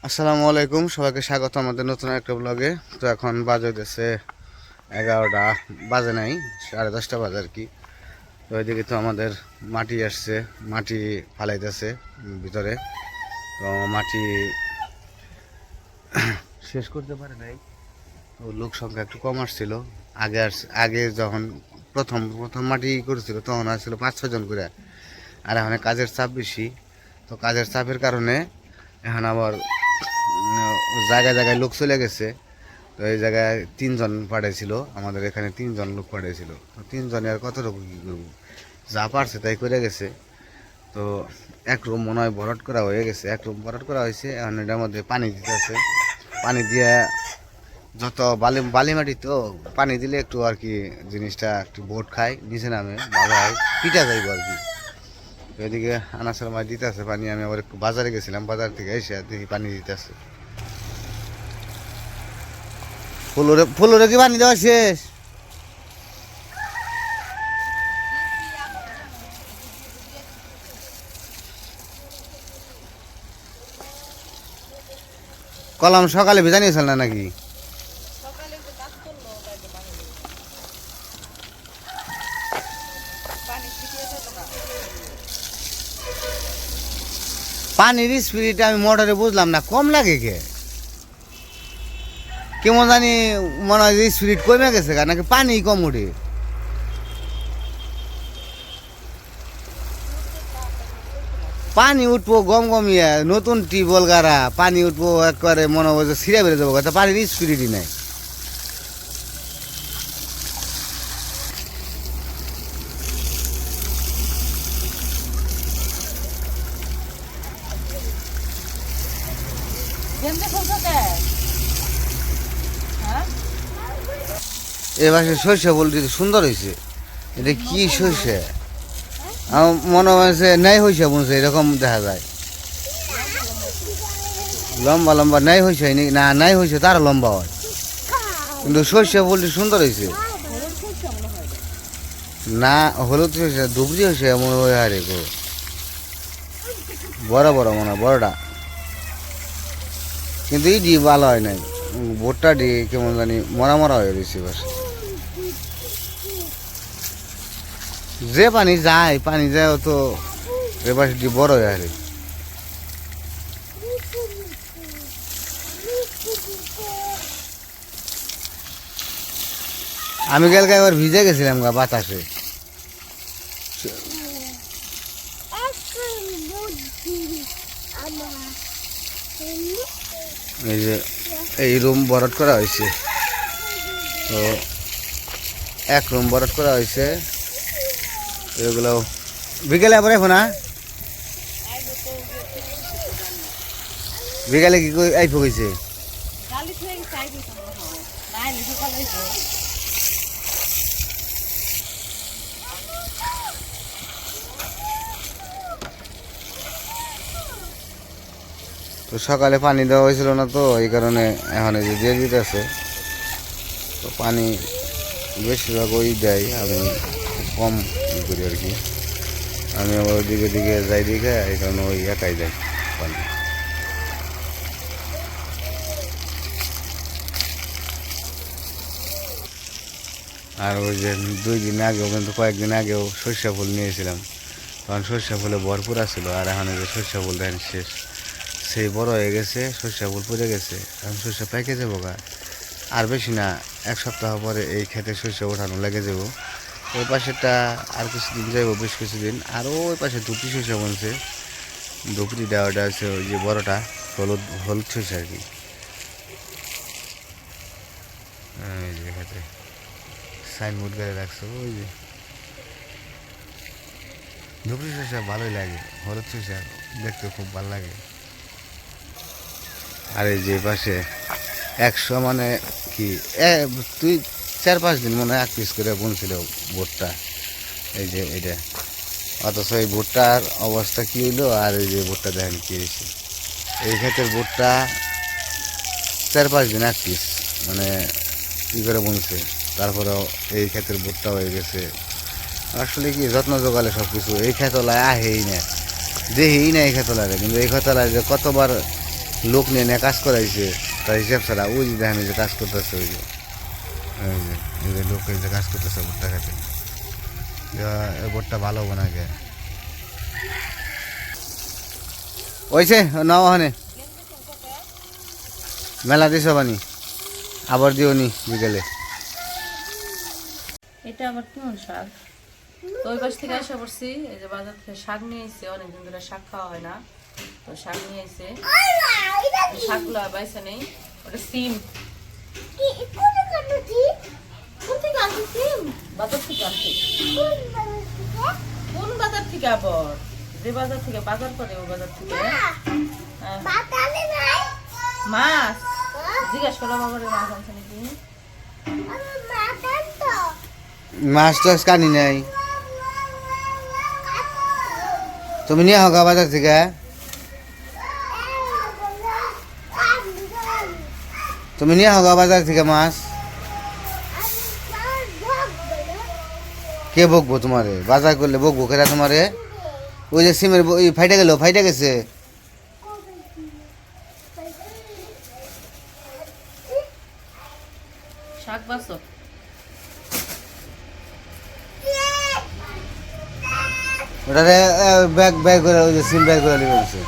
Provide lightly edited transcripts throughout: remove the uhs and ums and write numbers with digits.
আসসালামু আলাইকুম, সবাইকে স্বাগত আমাদের নতুন একটা ব্লগে। তো এখন বাজে গেছে 11টা, বাজে নাই 10:30 বাজে আর কি। তো ওইদিকে তো আমাদের মাটি আসছে, মাটি ফালাইতেছে ভিতরে। তো মাটি শেষ করতে পারে নাই, তো লোক সংখ্যা একটু কম আসছিল। আগে যখন প্রথম প্রথম মাটি করেছিল তখন আসছিল 5-6 জন করে, আর এখন কাজের চাপ বেশি। তো কাজের চাপের কারণে এখন আবার জায়গায় জায়গায় লোক চলে গেছে। তো এই জায়গায় 3 জন পাঠাইছিল, আমাদের এখানে 3 জন লোক পাঠাইছিল। তো 3 জনে আর কতটুকু কী করবো, যা পারছে তাই করে গেছে। তো এক রুম মনে হয় ভরাট করা হয়ে গেছে, এক রুম ভরাট করা হয়েছে। এখন এটার মধ্যে পানি দিতে আছে, পানি দিয়ে যত বালি বালি মাটি তো পানি দিলে একটু আর কি জিনিসটা একটু বোট খায়, নিচে নামে ভালো হয়, পিটা যাইব আর কি। তো এদিকে আনাসের মাছ দিতে আছে পানি। আমি আবার একটু বাজারে গেছিলাম, বাজার থেকে এসে দেখি পানি দিতে আছে। ফুলরে কি পানি দেওয়া শেষ? কলম সকালে ভেজা নিয়েছিল না নাকি? পানির স্পিরিট আমি মোটরে বুঝলাম না, কম লাগে কে কেমন জানি, মনে হয় স্পিরিট কমে গেছে নাকি পানি কম উঠে। পানি উঠবো গম গমিয়ে, নতুন টিউবওয়েল গাড়া, পানি উঠবো একবারে মনে হয় যে ছিঁড়ে বেড়ে যাবো, কথা পানির স্পিরিটই নাই। এবার সর্ষে বলতে সুন্দর হয়েছে। এটা কি সর্ষে? আমার মনে হয়েছে নাই হয়েছে বলছে, এরকম দেখা যায়। লম্বা লম্বা নাই হয়েছে না, নাই হয়েছে তার লম্বা হয়, কিন্তু সর্ষে বলতে সুন্দর হয়েছে। না হলুদ হয়েছে, ধুবড়ি হয়েছে মনে হয়। আরে গো, বড় বড় মনে হয় বড়টা, কিন্তু এই ডি ভালো হয় নাই। ভোটটা ডি কেমন জানি মরা মরা হয়ে রয়েছে। এবার যে পানি যায় তো এবার ডি বড় হয়ে আরে। আমি কালকে এবার ভিজে গেছিলাম গা বাতাসে। এই যে এই রুম ভরাট করা হয়েছে, তো এক রুম ভরাট করা হয়েছে। এগুলো বিকেলে আবার এখন না, বিকালে কি আইফ হয়েছে? তো সকালে পানি দেওয়া হয়েছিল না, তো এই কারণে এখন এই যে দিয়ে দিতেছে। তো পানি বেশিরভাগ ওই দেয়, আমি খুব কম ই করি আর কি। আমি আবার ওইদিকে দিকে যাই দিকে, এই কারণে ওই একাই দেয় পানি। আর ওই যে 2 দিন আগেও, কিন্তু কয়েকদিন আগেও সর্ষে ফুল নিয়েছিলাম, তখন সর্ষে ফুলে ভরপুর আসছিল। আর এখন যে সর্ষে ফুল দেখেন শেষ, সেই বড় হয়ে গেছে, সর্ষে ফুল পড়ে গেছে। এখন সর্ষে পেকে যাবো গা, আর বেশি না 1 সপ্তাহ পরে এই খেতে সর্ষে ওঠানো লেগে যাবো। ওই পাশেরটা আর কিছুদিন যাবো, বেশ কিছুদিন। আর ওই পাশে দুটি সর্ষে বনছে, দুপুরি দেওয়াটা আছে ওই যে বড়টা, হলুদ হলুদ সর্ষে আর কি। এই যে খেতে সাইনবোর্ড করে রাখছো, ওই যে দুপুরি সর্ষে ভালোই লাগে, হলুদ সর্ষে দেখতে খুব ভালো লাগে। আর এই যে পাশে 100 মানে কি, তুই 4-5 দিন মনে হয় 1 পিস করে বুনছিল ভুট্টা। এই যে এটা, অথচ এই ভুট্টার অবস্থা কি হইলো। আর এই যে ভুট্টা দেখেন কি হয়েছে, এই ক্ষেতের ভুট্টা 4-5 দিন 1 পিস মানে কি করে বুনছে। তারপরেও এই ক্ষেতের ভুট্টা হয়ে গেছে। আসলে কি যত্ন জোগালে সব কিছু এই খেতলায় আহেই না, দেহেই না এই খেতলায়। কিন্তু এই খেতলায় যে কতবার লোক নিয়ে নিয়ে কাজ করাইছে তার হিসাব ছাড়া ওই যে দেখেন যে কাজ করতেছে ওই যে এই যে লোক এই যে কাজ করতেছে ভুট্টা খেতে এই ভুট্টা ভালো হবো না কে ওইছে নাও ওখানে মেলা দিস বানি আবার দিও নি বিকেলে এটা আবার কেমন শাক তো ওই পাশ থেকে এসে পড়ছি এই যে বাজার থেকে শাক নিয়ে এসে অনেকদিন ধরে শাক খাওয়া হয় না তো শাক নিয়ে এসে শাকগুলো বাইসে নেই ওটা সিম বাজার থেকে আনছি কোন বাজার থেকে আবার যে বাজার থেকে বাজার করে ওই বাজার থেকে মাছ জিজ্ঞাসা করো বাবার মাছ আনছে নাকি মাছ তো কানি নাই তুমি নিয়ে হোক বাজার থেকে তুমি নিয়ে হোক বাজার থেকে মাছ কে বকবো তোমারে বাজার করলে বকবো কেরা তোমারে ওই যে সিমের ফাইটে গেল ফাইটে গেছে শাক বাসো ওটারে ব্যাগ ব্যাগ করে ওই যে সিম ব্যাগ করে নিয়ে গেছে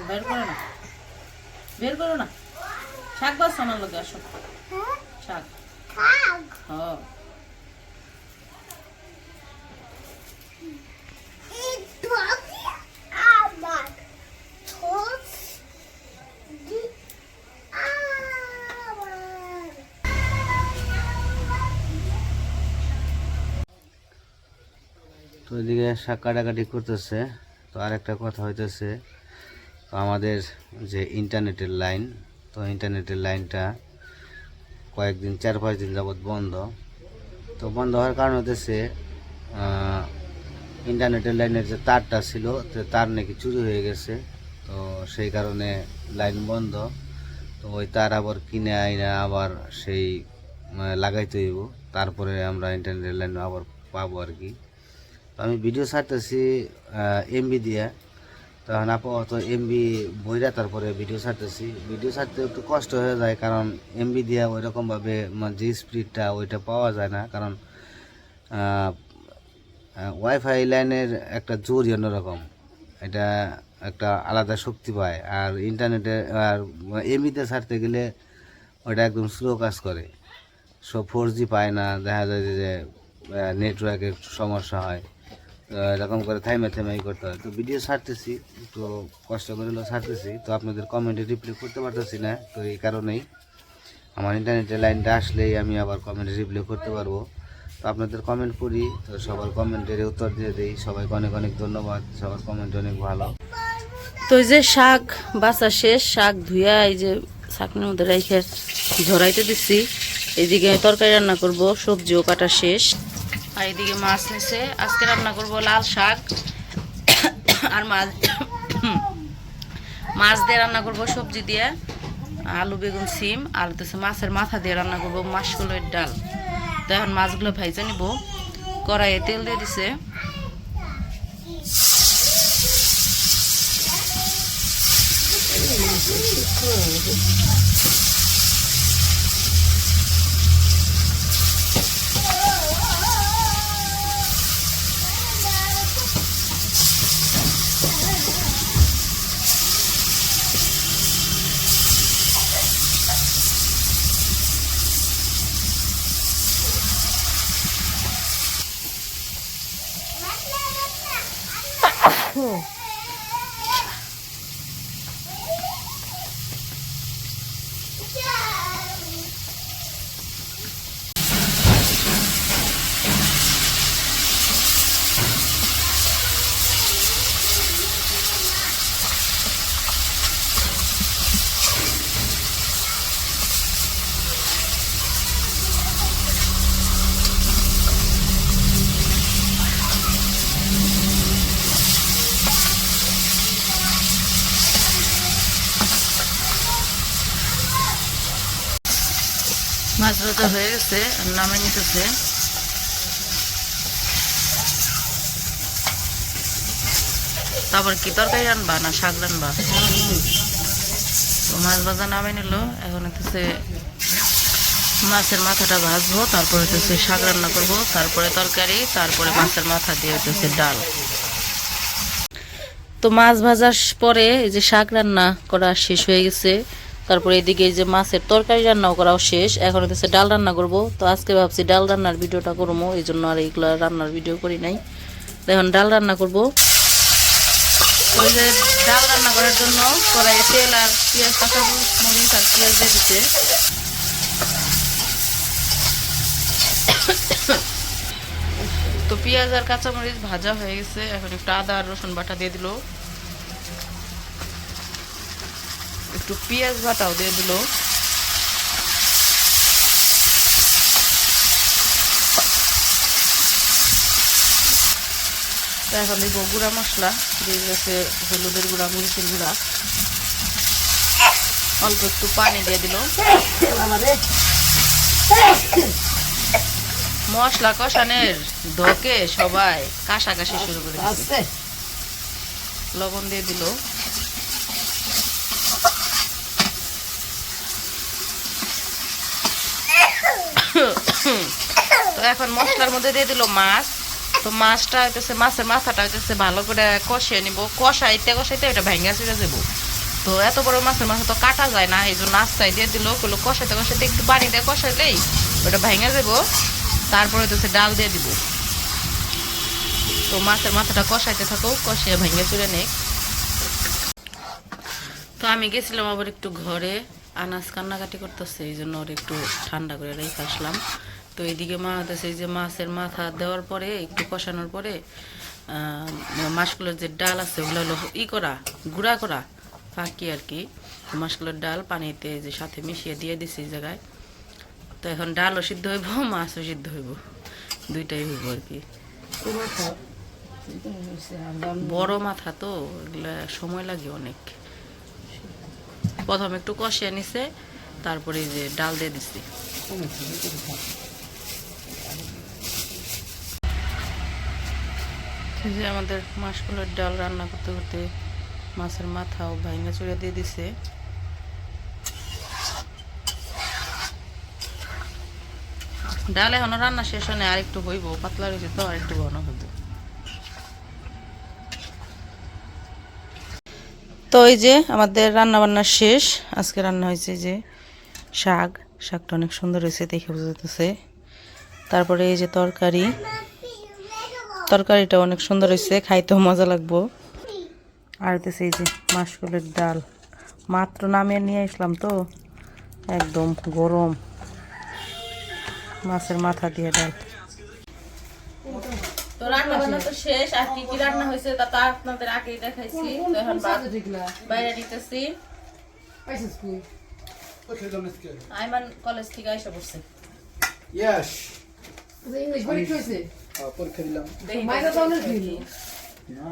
বের করো না বের করো না শাক বাস আমার লোকে আসো শাক হ্যাঁ তো এদিকে শাক কাটাকাটি করতেছে তো আরেকটা কথা হইতেছে তো আমাদের যে ইন্টারনেটের লাইন তো ইন্টারনেটের লাইনটা কয়েকদিন 4-5 দিন যাবৎ বন্ধ তো বন্ধ হওয়ার কারণ হতেছে ইন্টারনেটের লাইনের যে তারটা ছিল তো তার নাকি চুরি হয়ে গেছে তো সেই কারণে লাইন বন্ধ তো ওই তার আবার কিনে আইনা আবার সেই লাগাইতে হইব তারপরে আমরা ইন্টারনেটের লাইন আবার পাবো আর কি তো আমি ভিডিও ছাড়তেছি এমবি দিয়ে তখন আপাতত এমবি বইরা তারপরে ভিডিও ছাড়তে একটু কষ্ট হয়ে যায় কারণ এমবি দিয়ে ওই রকমভাবে যে স্পিডটা ওইটা পাওয়া যায় না কারণ ওয়াইফাই লাইনের একটা জোরই অন্যরকম এটা একটা আলাদা শক্তি পায় আর ইন্টারনেটে আর এমবিতে ছাড়তে গেলে ওইটা একদম স্লো কাজ করে সব 4G পায় না দেখা যায় যে নেটওয়ার্কের সমস্যা হয় এরকম করে থাইমাই করতে হয় তো ভিডিও ছাড়তেছি একটু কষ্ট করে ছাড়তেছি তো আপনাদের কমেন্টে রিপ্লাই করতে পারতেছি না তো এই কারণেই আমার ইন্টারনেটের লাইনটা আসলেই আমি আবার কমেন্টে রিপ্লাই করতে পারবো তো আপনাদের কমেন্ট পড়ি তো সবার কমেন্টের উত্তর দিয়ে দিই সবাইকে অনেক অনেক ধন্যবাদ সবার কমেন্ট অনেক ভালো তো এই যে শাক বাছা শেষ শাক ধুইয়া এই যে শাকের মধ্যে রেখে ঝরাইতে দিচ্ছি এইদিকে তরকারি রান্না করব সবজিও কাটা শেষ আর এইদিকে মাছ নিছে আজকে রান্না করব লাল শাক আর মাছ দিয়ে রান্না করব সবজি দিয়ে আলু বেগুন সিম আর হচ্ছে মাছের মাথা দিয়ে রান্না করব মাসকলাইয়ের ডাল তো এখন মাছগুলো ভাইজা নিব কড়াইয়ে তেল দিয়ে দিছে মাছ ভাজা হয়ে গেছে, নামে নিতেছে। তারপর কি তরকারি রানবা না শাক রানবা? তো মাছ ভাজা নামে নিল, এখন হচ্ছে মাছের মাথাটা ভাজবো, তারপরে হচ্ছে শাক রান্না করব, তারপরে তরকারি, তারপরে মাছের মাথা দিয়ে হচ্ছে ডাল। তো মাছ ভাজার পরে এই যে শাক রান্না করা শেষ হয়ে গেছে, তারপরে এদিকে এই যে মাছের তরকারি রান্নাও করাও শেষ, এখন হচ্ছে ডাল রান্না করব। তো আজকে ভাবছি ডাল রান্নার ভিডিওটা করবো, এই জন্য আর এইগুলো রান্নার ভিডিও করি নাই। তো এখন ডাল রান্না করব। ওই যে ডাল রান্না করার জন্য কড়াইয়ে তেল আর পেঁয়াজ, কাঁচা মরিচ আর পেঁয়াজ দিয়ে দিচ্ছে। তো পেঁয়াজ আর কাঁচামরিচ ভাজা হয়ে গেছে, এখন একটু আদা আর রসুন বাটা দিয়ে দিল, একটু পেঁয়াজ বাটাও দিয়ে দিল। তো এখন দিব গুঁড়া মশলা, দিয়ে গেছে হলুদের গুঁড়া, মরিচের গুঁড়া, অল্প একটু পানি দিয়ে দিল। মশলা কষানোর ধকে সবাই কাশাকাশি শুরু করে দিচ্ছে। লবণ দিয়ে দিল। তো এখন মশলার মধ্যে দিয়ে দিল মাছ। তো মাছটা হইতেছে, মাছের মাথাটা হইতেছে ভালো করে কষিয়ে নিব, কষাইতে কষাইতে এটা ভেঙে চলে যাবো। তো এত বড় মাছের মাথা তো কাটা যায় না, এই জন্য আস্তায় দিয়ে দিল, ওগুলো কষাইতে কষাইতে একটু পানি দিয়ে কষাইলেই ওটা ভেঙে যাবো। তারপরে হইতেছে ডাল দিয়ে দিব। তো মাছের মাথাটা কষাইতে থাকো, কষিয়ে ভেঙে চলে নেই। তো আমি গেছিলাম আবার একটু ঘরে, আনাজ কান্নাকাটি করতেছে, এই জন্য ওর একটু ঠান্ডা করে রেখে আসলাম। তো এইদিকে মা হতেছে এই যে মাছের মাথা দেওয়ার পরে একটু কষানোর পরে মাছগুলোর যে ডাল আছে ওগুলো হলো করা, গুঁড়া করা, ফাঁকি আর কি। মাছগুলোর ডাল পানিতে যে সাথে মিশিয়ে দিয়ে দিছি এই জায়গায়। তো এখন ডালও সিদ্ধ হইব, মাছও সিদ্ধ হইব, দুইটাই হইব আর কি। বড় মাথা তো এগুলা সময় লাগে অনেক। প্রথমে একটু কষিয়ে নিছে, তারপরে যে ডাল দিয়ে দিছি। যে আমাদের মাছগুলোর ডাল রান্না করতে করতে মাছের মাথাও ভাঙা চড়ে দিয়ে দিছে। ডাল এখনো রান্না শেষ হয় না, আর একটু হইব, পাতলা রয়েছে তো আর একটু ঘন হইব। তো এই যে আমাদের রান্না বান্না শেষ। আজকে রান্না হয়েছে যে শাকটা অনেক সুন্দর হয়েছে, দেখে বোঝা যাচ্ছে। তারপরে এই যে তরকারিটা অনেক সুন্দর হয়েছে, খাইতেও মজা লাগবো। আর হইতেছে এই যে মাছগুলোর ডাল, মাত্র নামিয়ে নিয়ে আসলাম, তো একদম গরম মাছের মাথা দিয়ে ডাল। তো রান্না বান্না তো শেষ, আর কি কি রান্না হয়েছে তা তো আপনাদের আগেই দেখাইছি। তো এখন বাইরে নিতেছি। আইমান কলেজ থেকে এসে পড়ছে। ইংলিশ পরীক্ষা হয়েছে, পরীক্ষা দিলাম। মাইনা তো অনেক দিন না,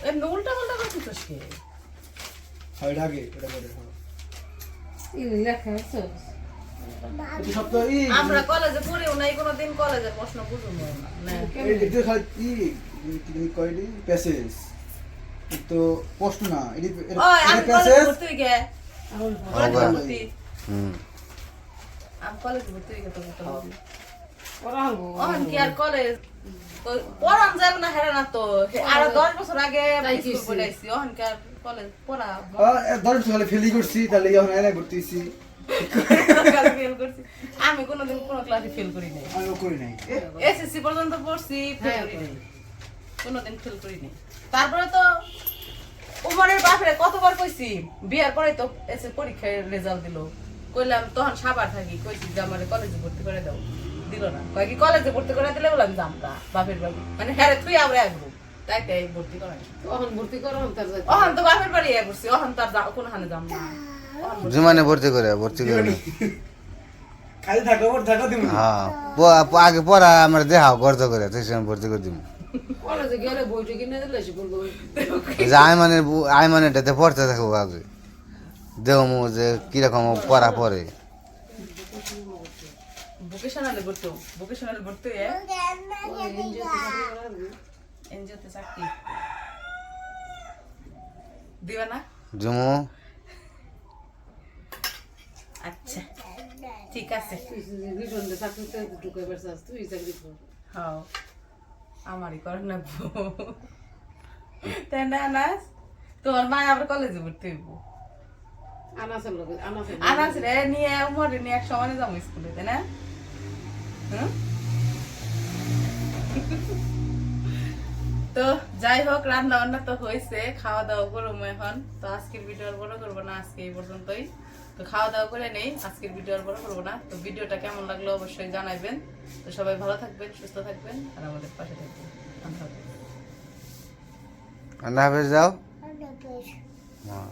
এমনি উল্টা পাল্টা করছিস কে? হয় আগে এটা করে ইংলিশ লেখা আছে। এটা সপ্তাহ আমরা কলেজে পড়িও নাই, কোনোদিন কলেজের প্রশ্ন বুঝবো না। এটা খালি কি কয়ডি প্যাসেজ তো প্রশ্ন না, ওই এটা আমি কলেজে প্যাসেজ। ভর্তি হই গে। কলেজে ভর্তি। আমি কলেজে ভর্তি হই গে তো কথা বলি। ওহন কি আর কলেজ পড়ান যাবে না, হেরা না তো। আর 10 বছর আগে স্কুল পড়াইছি, ওহন কি আর কলেজ পড়া। 10 বছর হলে ফেলি করছি, তাহলে এখন এনে ভর্তি হইছি। ফেল করছি আমি, কোনোদিন কোনো ক্লাসে ফেল করি নাই। আমিও করি নাই, এসএসসি পর্যন্ত পড়ছি, ফেল করি নাই, কোনোদিন ফেল করি নাই। তারপরে তো উমরের বাপরে কতবার কইছি, বিয়ার পরে তো এসে পরীক্ষার রেজাল্ট দিল, কইলাম তখন সাবার থাকি, কইছি যে আমার কলেজে ভর্তি করে দাও, দিল না। কয় কি কলেজে ভর্তি করে দিলে বললাম জামতা বাপের বাড়ি, মানে হ্যাঁ তুই আমরা আসবো, তাই তাই ভর্তি করা। অহন ভর্তি করো অহন তো বাপের বাড়ি করছি, অহন তার কোন হানে যাম না। জুমানে ভর্তি করে নি। খালি থাকো তুমি। হ্যাঁ, আগে পড়া আমরা দেখাও খরচ করে তুই ভর্তি করে দিব। কলেজে গেলে বইটা কিনে দিলে সে বলবো আইমানেটাতে পড়তে থাকবো আগে। দেহমু যে কিরকম পড়া পড়ে। ভোকেশনালে ভর্তি এনজিওতে চাকরি দিবা না? জুমু আচ্ছা ঠিক আছে। হ্যাঁ আমারই কর না তাই না আনাস? তোমার মা আবার কলেজে ভর্তি হইব। আনাস রে নিয়ে উমরে নিয়ে এক সময় যাবো স্কুলে, তাই না? হুম? তো যাই হোক, রান্না বান্না তো হয়েছে, খাওয়া দাওয়া করবো এখন। তো আজকের ভিডিও আর বড় করবো না, আজকে এই পর্যন্তই। তো খাওয়া দাওয়া করে নেই, আজকের ভিডিও আর বড় করবো না। তো ভিডিওটা কেমন লাগলো অবশ্যই জানাবেন। তো সবাই ভালো থাকবেন, সুস্থ থাকবেন, আর আমাদের পাশে থাকবেন। আল্লাহ হাফেজ। আল্লাহ হাফেজ যাও। হ্যাঁ।